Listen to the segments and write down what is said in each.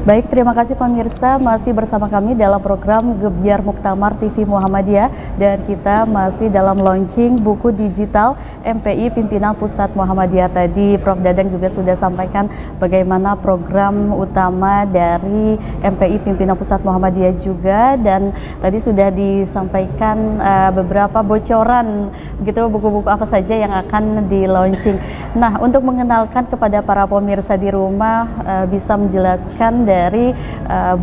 Baik, terima kasih pemirsa, masih bersama kami dalam program Gebyar Muktamar TV Muhammadiyah, dan kita masih dalam launching buku digital MPI Pimpinan Pusat Muhammadiyah. Tadi Prof. Dadang juga sudah sampaikan bagaimana program utama dari MPI Pimpinan Pusat Muhammadiyah juga, dan tadi sudah disampaikan beberapa bocoran gitu, buku-buku apa saja yang akan di launching. Nah, untuk mengenalkan kepada para pemirsa di rumah, bisa menjelaskan dari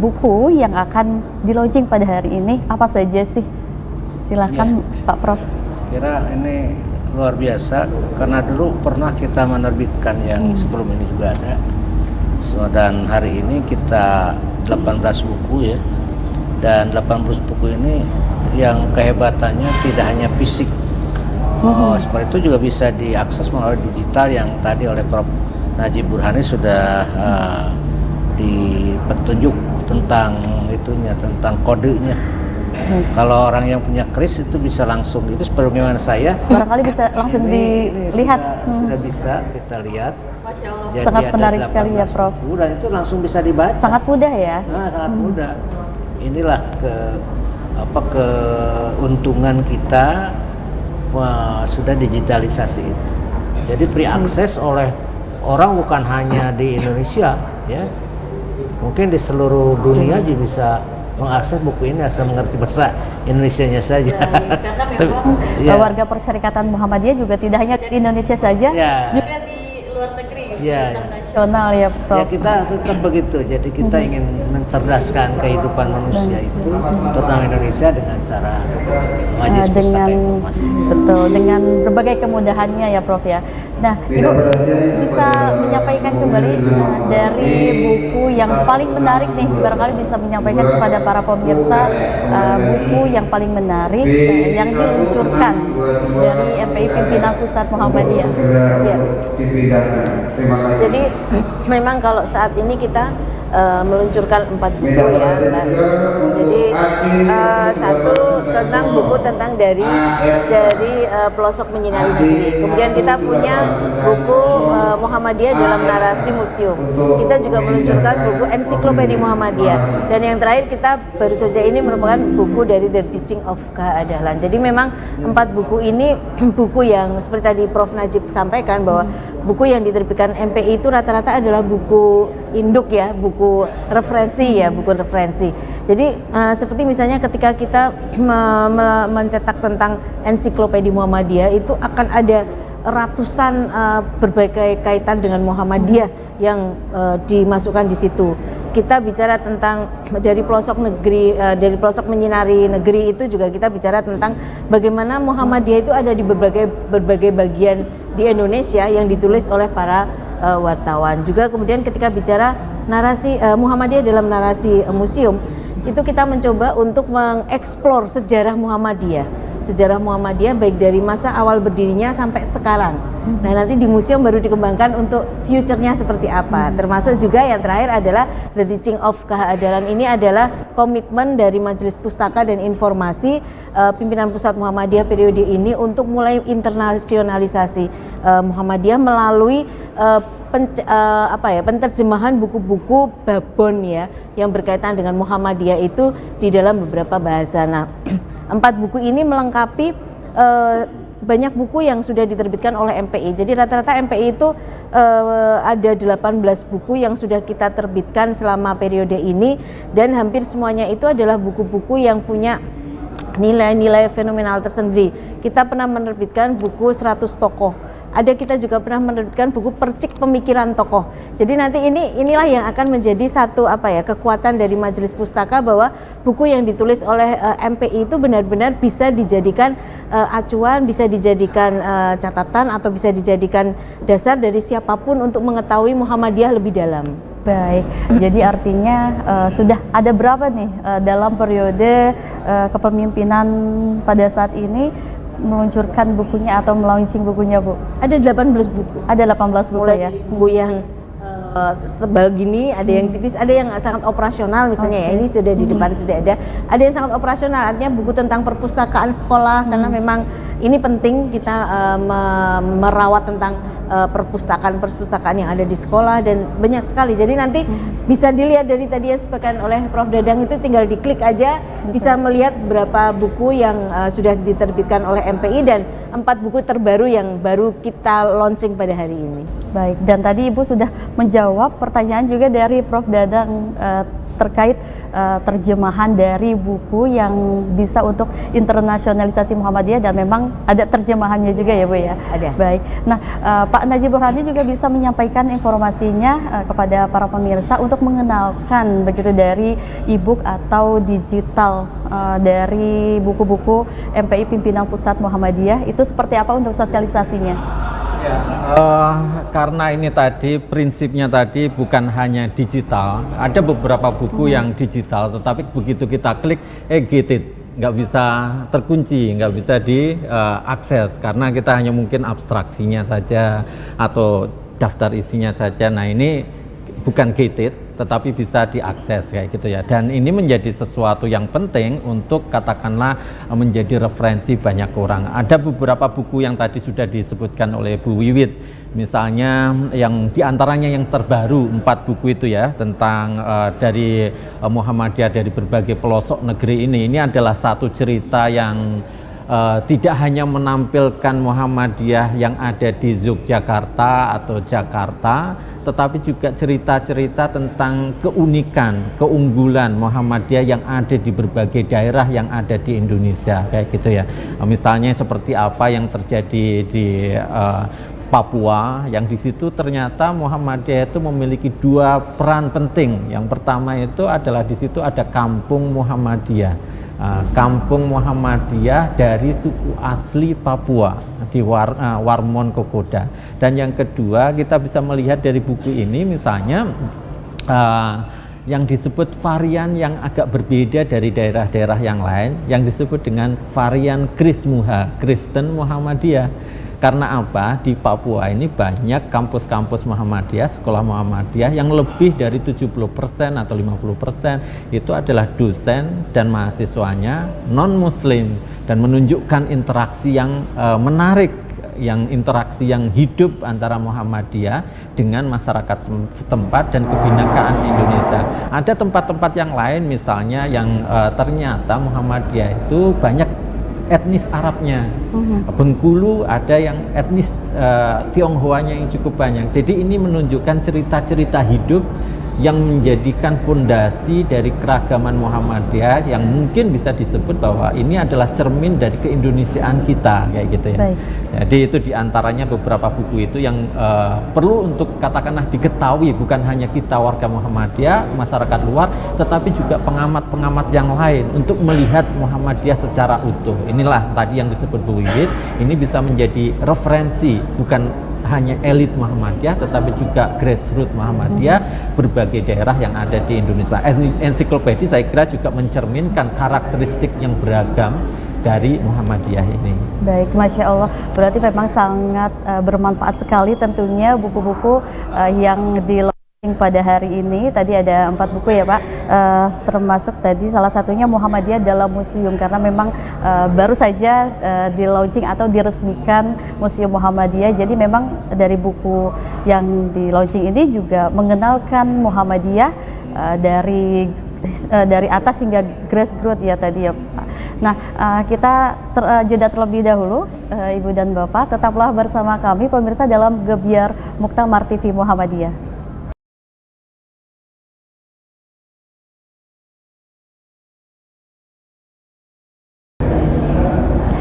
buku yang akan di launching pada hari ini apa saja sih? Silahkan Pak Prof. Kira ini luar biasa karena dulu pernah kita menerbitkan yang sebelum ini juga ada. Dan hari ini kita 18 buku ya. Dan 18 buku ini yang kehebatannya tidak hanya fisik. Seperti itu juga bisa diakses melalui digital yang tadi oleh Prof. Najib Burhani sudah di petunjuk tentang itunya, tentang kodenya. Kalau orang yang punya kris itu bisa langsung, itu sebagaimana saya barangkali bisa langsung dilihat. Sudah bisa kita lihat. Masya Allah. Jadi sangat menarik sekali ya Prof. Dan itu langsung bisa dibaca. Sangat mudah ya. Nah, sangat mudah. Inilah keuntungan kita sudah digitalisasi itu. Jadi free access oleh orang bukan hanya di Indonesia ya. Mungkin di seluruh dunia juga bisa mengakses buku ini asal mengerti bahasa Indonesianya saja. Karena warga Persyarikatan Muhammadiyah juga tidak hanya di Indonesia saja, juga di luar negeri, internasional ya Prof. Ya, kita tetap begitu. Jadi kita ingin mencerdaskan kehidupan manusia itu, terutama Indonesia, dengan cara majelis pustaka informasi. Betul, dengan berbagai kemudahannya ya Prof ya. Nah, Ibu bisa menyampaikan kembali dari buku yang paling menarik nih, barangkali bisa menyampaikan kepada para pemirsa buku yang paling menarik yang diluncurkan dari MPI Pimpinan Pusat Muhammadiyah. Ya. Jadi memang kalau saat ini kita meluncurkan 4 buku ya Mbak. Jadi satu tentang buku tentang dari pelosok menyinari negeri. Kemudian kita punya buku Muhammadiyah dalam narasi museum. Kita juga meluncurkan buku ensiklopedia Muhammadiyah. Dan yang terakhir kita baru saja ini merupakan buku dari The Teaching of Keadilan. Jadi memang 4 buku ini buku yang seperti tadi Prof. Najib sampaikan bahwa buku yang diterbitkan MPI itu rata-rata adalah buku induk ya, buku referensi ya, buku referensi. Jadi seperti misalnya ketika kita mencetak tentang ensiklopedia Muhammadiyah, itu akan ada ratusan berbagai kaitan dengan Muhammadiyah yang dimasukkan di situ. Kita bicara tentang dari pelosok negeri, dari pelosok menyinari negeri, itu juga kita bicara tentang bagaimana Muhammadiyah itu ada di berbagai bagian di Indonesia yang ditulis oleh para wartawan. Juga kemudian ketika bicara narasi Muhammadiyah dalam narasi museum, itu kita mencoba untuk mengeksplor sejarah Muhammadiyah baik dari masa awal berdirinya sampai sekarang. Nah, nanti di museum baru dikembangkan untuk future-nya seperti apa. Termasuk juga yang terakhir adalah The Teaching of Keadilan. Ini adalah komitmen dari Majelis Pustaka dan Informasi Pimpinan Pusat Muhammadiyah periode ini untuk mulai internasionalisasi Muhammadiyah melalui penterjemahan buku-buku babon ya yang berkaitan dengan Muhammadiyah itu di dalam beberapa bahasa. Nah, 4 buku ini melengkapi banyak buku yang sudah diterbitkan oleh MPI. Jadi rata-rata MPI itu ada 18 buku yang sudah kita terbitkan selama periode ini, dan hampir semuanya itu adalah buku-buku yang punya nilai-nilai fenomenal tersendiri. Kita pernah menerbitkan buku 100 tokoh. Kita juga pernah menerbitkan buku Percik Pemikiran Tokoh. Jadi nanti inilah yang akan menjadi satu kekuatan dari Majelis Pustaka, bahwa buku yang ditulis oleh MPI itu benar-benar bisa dijadikan acuan, bisa dijadikan catatan, atau bisa dijadikan dasar dari siapapun untuk mengetahui Muhammadiyah lebih dalam. Baik, jadi artinya sudah ada berapa nih dalam periode kepemimpinan pada saat ini meluncurkan bukunya atau melaunching bukunya, Bu? Ada 18 buku. Ada 18 buku. Mulai ya. Buku yang tebal gini, ada yang tipis, ada yang sangat operasional misalnya ya. Ini sudah di depan sudah ada. Ada yang sangat operasional, artinya buku tentang perpustakaan sekolah, karena memang ini penting kita merawat tentang perpustakaan yang ada di sekolah dan banyak sekali. Jadi nanti bisa dilihat dari tadi yang disampaikan oleh Prof. Dadang itu tinggal diklik aja bisa melihat berapa buku yang sudah diterbitkan oleh MPI dan 4 buku terbaru yang baru kita launching pada hari ini. Baik, dan tadi Ibu sudah menjawab pertanyaan juga dari Prof. Dadang terkait terjemahan dari buku yang bisa untuk internasionalisasi Muhammadiyah dan memang ada terjemahannya juga ya Bu ya? Ada. Baik, nah Pak Najib Burhani juga bisa menyampaikan informasinya kepada para pemirsa untuk mengenalkan begitu dari e-book atau digital dari buku-buku MPI Pimpinan Pusat Muhammadiyah itu seperti apa untuk sosialisasinya? Ya, karena ini tadi prinsipnya tadi bukan hanya digital, ada beberapa buku yang digital, tetapi begitu kita klik, gated, nggak bisa terkunci, nggak bisa diakses karena kita hanya mungkin abstraksinya saja atau daftar isinya saja. Nah ini bukan gated, tetapi bisa diakses kayak gitu ya. Dan ini menjadi sesuatu yang penting untuk katakanlah menjadi referensi banyak orang. Ada beberapa buku yang tadi sudah disebutkan oleh Bu Wiwit, misalnya yang diantaranya yang terbaru 4 buku itu ya tentang dari Muhammadiyah dari berbagai pelosok negeri ini adalah satu cerita yang tidak hanya menampilkan Muhammadiyah yang ada di Yogyakarta atau Jakarta, tetapi juga cerita-cerita tentang keunikan, keunggulan Muhammadiyah yang ada di berbagai daerah yang ada di Indonesia, kayak gitu ya. Misalnya seperti apa yang terjadi di Papua, yang di situ ternyata Muhammadiyah itu memiliki 2 peran penting. Yang pertama itu adalah di situ ada kampung Muhammadiyah. Kampung Muhammadiyah dari suku asli Papua di Warmon Kokoda. Dan yang kedua kita bisa melihat dari buku ini misalnya yang disebut varian yang agak berbeda dari daerah-daerah yang lain yang disebut dengan varian Krismuha, Kristen Muhammadiyah. Karena apa? Di Papua ini banyak kampus-kampus Muhammadiyah, sekolah Muhammadiyah yang lebih dari 70% atau 50% itu adalah dosen dan mahasiswanya non-muslim dan menunjukkan interaksi yang menarik, yang interaksi yang hidup antara Muhammadiyah dengan masyarakat setempat dan kebhinekaan Indonesia. Ada tempat-tempat yang lain misalnya yang ternyata Muhammadiyah itu banyak etnis Arabnya. Bengkulu ada yang etnis Tionghoanya yang cukup banyak. Jadi ini menunjukkan cerita-cerita hidup yang menjadikan fondasi dari keragaman Muhammadiyah yang mungkin bisa disebut bahwa ini adalah cermin dari keindonesiaan kita kayak gitu ya. Baik. Jadi itu diantaranya beberapa buku itu yang perlu untuk katakanlah diketahui bukan hanya kita warga Muhammadiyah, masyarakat luar, tetapi juga pengamat-pengamat yang lain untuk melihat Muhammadiyah secara utuh. Inilah tadi yang disebut Bu Wiwit, ini bisa menjadi referensi bukan hanya elit Muhammadiyah tetapi juga grassroots Muhammadiyah berbagai daerah yang ada di Indonesia. Ensiklopedia saya kira juga mencerminkan karakteristik yang beragam dari Muhammadiyah ini. Baik, Masya Allah, berarti memang sangat bermanfaat sekali tentunya buku-buku yang di pada hari ini. Tadi ada 4 buku ya Pak, termasuk tadi salah satunya Muhammadiyah dalam Museum, karena memang baru saja di launching atau diresmikan Museum Muhammadiyah. Jadi memang dari buku yang di launching ini juga mengenalkan Muhammadiyah dari atas hingga grassroots ya tadi ya Pak. Nah, kita jeda terlebih dahulu, Ibu dan Bapak, tetaplah bersama kami pemirsa dalam Gebyar Muktamar TV Muhammadiyah.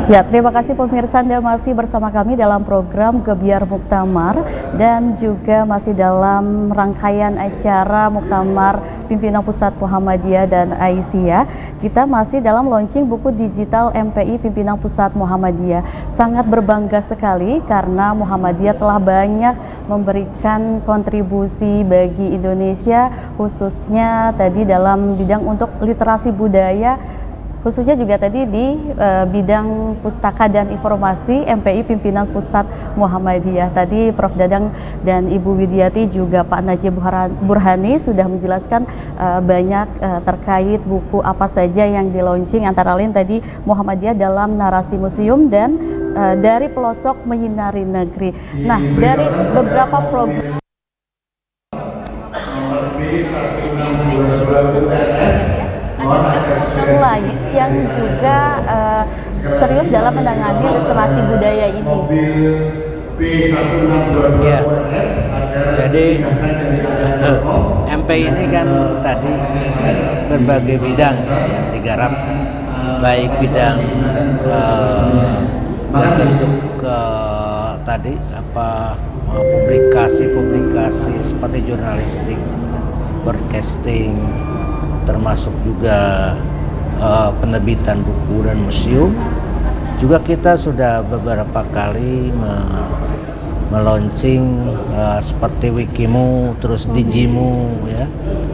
Ya, terima kasih pemirsa, Anda masih bersama kami dalam program Gebyar Muktamar dan juga masih dalam rangkaian acara Muktamar Pimpinan Pusat Muhammadiyah dan Aisyah. Kita masih dalam launching buku digital MPI Pimpinan Pusat Muhammadiyah. Sangat berbangga sekali karena Muhammadiyah telah banyak memberikan kontribusi bagi Indonesia, khususnya tadi dalam bidang untuk literasi budaya khususnya juga tadi di bidang pustaka dan informasi MPI Pimpinan Pusat Muhammadiyah. Tadi Prof. Dadang dan Ibu Widiati juga Pak Najib Burhani sudah menjelaskan banyak terkait buku apa saja yang di-launching, antara lain tadi Muhammadiyah dalam Narasi Museum dan Dari Pelosok Menyinari Negeri. Nah, dari beberapa program lain yang juga serius dalam menangani literasi budaya ini. Ya, jadi MPI ini kan tadi berbagai bidang yang digarap, baik bidang bentuk tadi publikasi seperti jurnalistik, broadcasting, termasuk juga penerbitan buku dan museum. Juga kita sudah beberapa kali meluncing seperti Wikimu, terus Digimu, ya.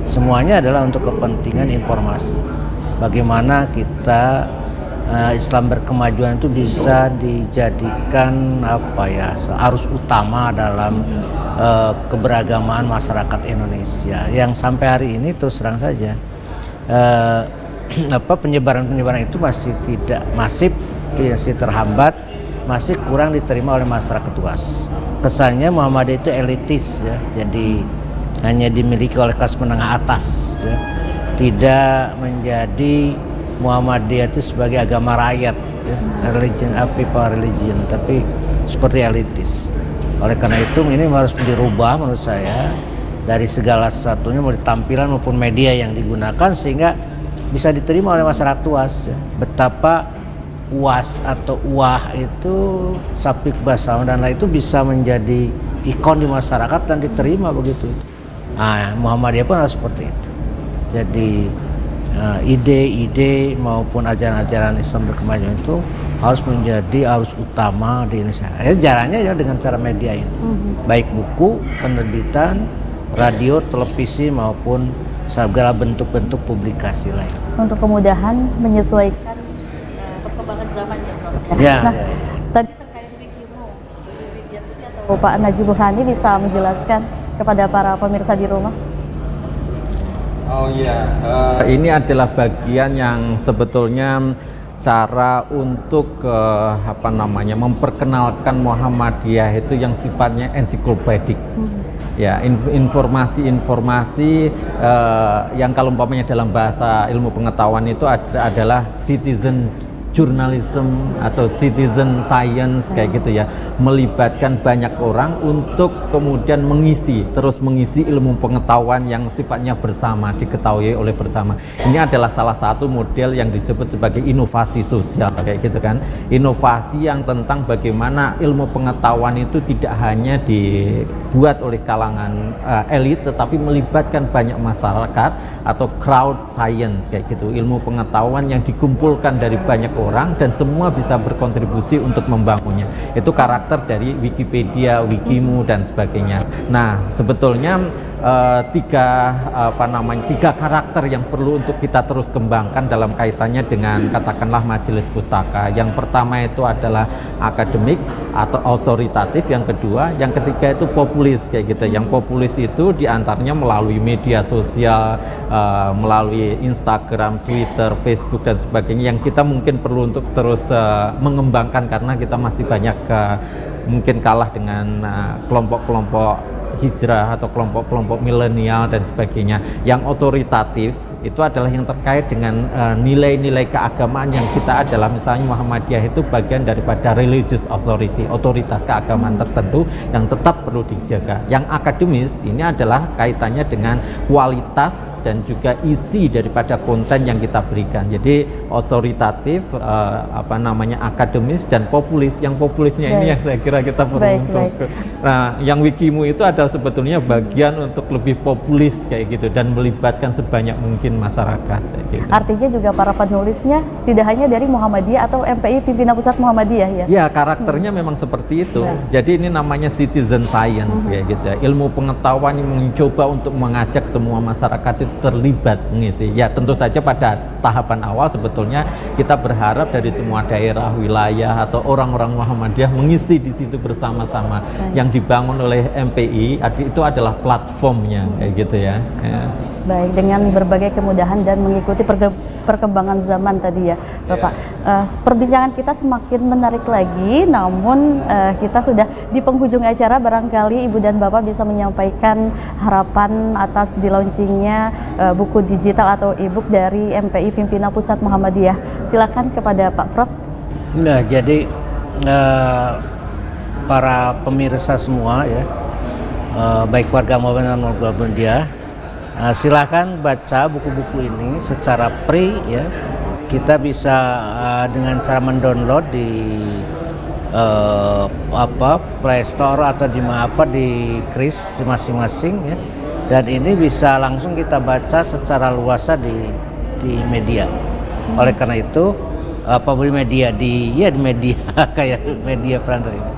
Semuanya adalah untuk kepentingan informasi. Bagaimana kita Islam berkemajuan itu bisa dijadikan arus utama dalam keberagaman masyarakat Indonesia yang sampai hari ini terus terang saja penyebaran itu masih tidak masif, masih terhambat, masih kurang diterima oleh masyarakat luas. Kesannya Muhammadiyah itu elitis, ya, jadi hanya dimiliki oleh kelas menengah atas, ya. Tidak menjadi Muhammadiyah itu sebagai agama rakyat, ya, people religion, tapi seperti elitis. Oleh karena itu ini harus dirubah menurut saya dari segala sesuatunya, mulai tampilan maupun media yang digunakan, sehingga bisa diterima oleh masyarakat luas, ya. Betapa UAS atau UAH itu Sapik Basam dan lain itu bisa menjadi ikon di masyarakat dan diterima begitu. Nah, Muhammadiyah pun harus seperti itu. Jadi ide-ide maupun ajaran-ajaran Islam berkemajuan itu harus menjadi arus utama di Indonesia. Caranya ya dengan cara media ini, baik buku, penerbitan, radio, televisi maupun segala bentuk-bentuk publikasi lain. Untuk kemudahan menyesuaikan perkembangan zaman ya, Prof. Ya, nah, ya. Tadi terkait Wikimu, Widiasti atau Pak Najib Burhani bisa menjelaskan kepada para pemirsa di rumah? Oh iya, ini adalah bagian yang sebetulnya cara untuk memperkenalkan Muhammadiyah itu yang sifatnya ensiklopedik. Ya, informasi-informasi yang kalau umpamanya dalam bahasa ilmu pengetahuan itu adalah citizen journalism atau citizen science kayak gitu ya, melibatkan banyak orang untuk kemudian mengisi ilmu pengetahuan yang sifatnya bersama, diketahui oleh bersama. Ini adalah salah satu model yang disebut sebagai inovasi sosial kayak gitu kan, inovasi yang tentang bagaimana ilmu pengetahuan itu tidak hanya dibuat oleh kalangan elit, tetapi melibatkan banyak masyarakat atau crowd science kayak gitu, ilmu pengetahuan yang dikumpulkan dari banyak orang dan semua bisa berkontribusi untuk membangunnya. Itu karakter dari Wikipedia, Wikimu dan sebagainya. Nah, sebetulnya tiga karakter yang perlu untuk kita terus kembangkan dalam kaitannya dengan katakanlah majelis pustaka. Yang pertama itu adalah akademik atau autoritatif, yang kedua, yang ketiga itu populis kayak gitu. Yang populis itu diantaranya melalui media sosial, melalui Instagram, Twitter, Facebook dan sebagainya, yang kita mungkin perlu untuk terus mengembangkan karena kita masih banyak mungkin kalah dengan kelompok-kelompok hijrah atau kelompok-kelompok milenial dan sebagainya. Yang otoritatif itu adalah yang terkait dengan nilai-nilai keagamaan yang kita adalah, misalnya Muhammadiyah itu bagian daripada religious authority, otoritas keagamaan tertentu yang tetap perlu dijaga. Yang akademis ini adalah kaitannya dengan kualitas dan juga isi daripada konten yang kita berikan. Jadi otoritatif, akademis dan populis. Yang populisnya ini yang saya kira kita perlu untuk. Nah, yang Wikimu itu adalah sebetulnya bagian untuk lebih populis kayak gitu dan melibatkan sebanyak mungkin pemimpin masyarakat. Gitu. Artinya juga para penulisnya tidak hanya dari Muhammadiyah atau MPI Pimpinan Pusat Muhammadiyah ya? Ya, karakternya memang seperti itu. Jadi ini namanya citizen science ya gitu ya. Ilmu pengetahuan yang mencoba untuk mengajak semua masyarakat itu terlibat mengisi. Ya tentu saja pada tahapan awal sebetulnya kita berharap dari semua daerah, wilayah atau orang-orang Muhammadiyah mengisi di situ bersama-sama. Yang dibangun oleh MPI itu adalah platformnya kayak gitu ya. Baik, dengan berbagai kemudahan dan mengikuti perkembangan zaman tadi ya Bapak. Perbincangan kita semakin menarik lagi, namun kita sudah di penghujung acara. Barangkali Ibu dan Bapak bisa menyampaikan harapan atas di launchingnya buku digital atau e-book dari MPI Pimpinan Pusat Muhammadiyah. Silakan kepada Pak Prof. Nah, jadi para pemirsa semua ya, baik warga maupun non-warga Muhammadiyah, silakan baca buku-buku ini secara free ya. Kita bisa dengan cara mendownload di Play Store atau di Kris masing-masing ya. Dan ini bisa langsung kita baca secara luasa di media. Oleh karena itu di media kayak media planner ini.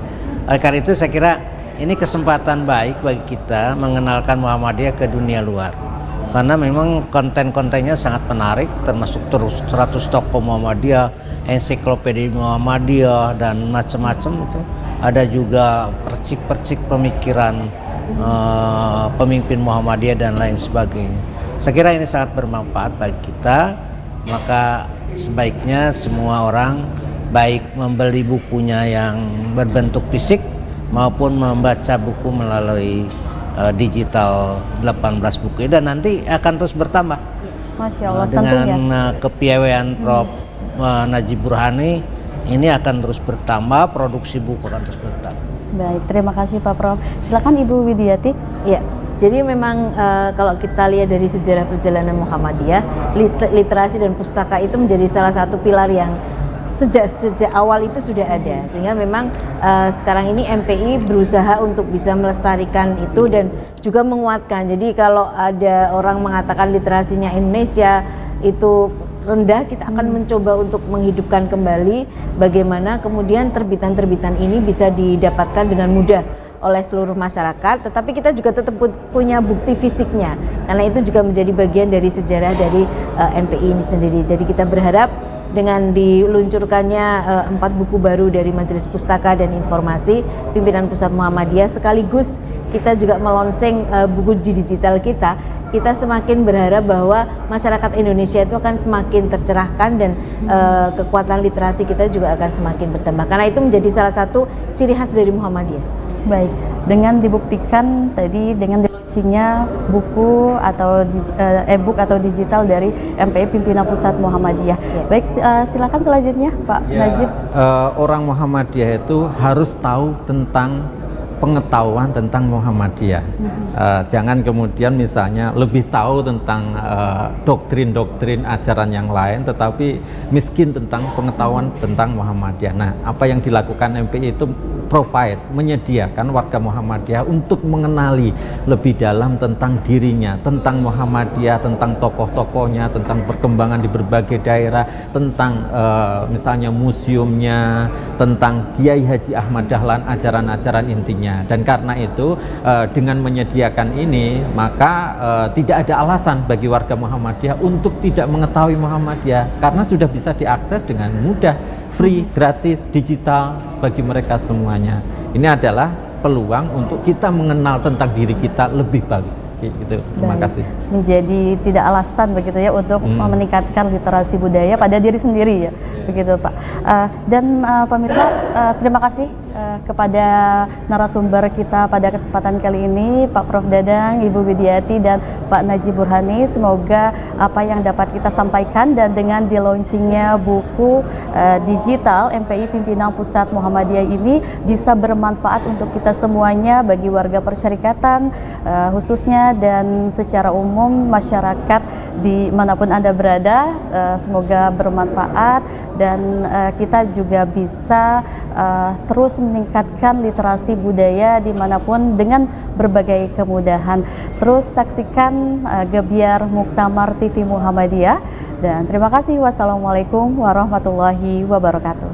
Oleh karena itu saya kira ini kesempatan baik bagi kita mengenalkan Muhammadiyah ke dunia luar. Karena memang konten-kontennya sangat menarik, termasuk terus 100 tokoh Muhammadiyah, ensiklopedia Muhammadiyah dan macam-macam itu. Ada juga percik-percik pemikiran pemimpin Muhammadiyah dan lain sebagainya. Saya kira ini sangat bermanfaat bagi kita, maka sebaiknya semua orang baik membeli bukunya yang berbentuk fisik maupun membaca buku melalui digital 18 buku dan nanti akan terus bertambah. Masya Allah, dengan kepiawaian Prof. Najib Burhani ini akan terus bertambah, produksi buku akan terus bertambah. Baik, terima kasih Pak Prof. Silakan Ibu Widiati. Ya, jadi memang kalau kita lihat dari sejarah perjalanan Muhammadiyah, literasi dan pustaka itu menjadi salah satu pilar yang sejak awal itu sudah ada, sehingga memang sekarang ini MPI berusaha untuk bisa melestarikan itu dan juga menguatkan. Jadi kalau ada orang mengatakan literasinya Indonesia itu rendah, kita akan mencoba untuk menghidupkan kembali bagaimana kemudian terbitan-terbitan ini bisa didapatkan dengan mudah oleh seluruh masyarakat, tetapi kita juga tetap punya bukti fisiknya, karena itu juga menjadi bagian dari sejarah dari MPI ini sendiri. Jadi kita berharap dengan diluncurkannya 4 buku baru dari Majelis Pustaka dan Informasi Pimpinan Pusat Muhammadiyah, sekaligus kita juga melonseng buku digital kita semakin berharap bahwa masyarakat Indonesia itu akan semakin tercerahkan dan kekuatan literasi kita juga akan semakin bertambah, karena itu menjadi salah satu ciri khas dari Muhammadiyah. Baik, dengan dibuktikan tadi dengan launchingnya buku atau e-book atau digital dari MPI Pimpinan Pusat Muhammadiyah. Ya. Baik, silakan selanjutnya Pak Najib. Orang Muhammadiyah itu harus tahu tentang pengetahuan tentang Muhammadiyah. Jangan kemudian misalnya lebih tahu tentang doktrin-doktrin ajaran yang lain, tetapi miskin tentang pengetahuan tentang Muhammadiyah. Nah, apa yang dilakukan MPI itu menyediakan warga Muhammadiyah untuk mengenali lebih dalam tentang dirinya, tentang Muhammadiyah, tentang tokoh-tokohnya, tentang perkembangan di berbagai daerah, tentang misalnya museumnya, tentang Kiai Haji Ahmad Dahlan, ajaran-ajaran intinya. Dan karena itu dengan menyediakan ini, maka tidak ada alasan bagi warga Muhammadiyah untuk tidak mengetahui Muhammadiyah, karena sudah bisa diakses dengan mudah, free, gratis, digital bagi mereka semuanya. Ini adalah peluang untuk kita mengenal tentang diri kita lebih baik. Gitu. Terima kasih. Menjadi tidak alasan begitu ya untuk meningkatkan literasi budaya pada diri sendiri ya, begitu Pak. Dan pemirsa, terima kasih kepada narasumber kita pada kesempatan kali ini, Pak Prof Dadang, Ibu Widiati, dan Pak Najib Burhani. Semoga apa yang dapat kita sampaikan dan dengan di launchingnya buku digital MPI Pimpinan Pusat Muhammadiyah ini bisa bermanfaat untuk kita semuanya, bagi warga persyarikatan khususnya dan secara umum masyarakat dimanapun Anda berada, semoga bermanfaat dan kita juga bisa terus meningkatkan literasi budaya dimanapun dengan berbagai kemudahan. Terus saksikan Gebyar Muktamar TV Muhammadiyah dan terima kasih. Wassalamualaikum warahmatullahi wabarakatuh.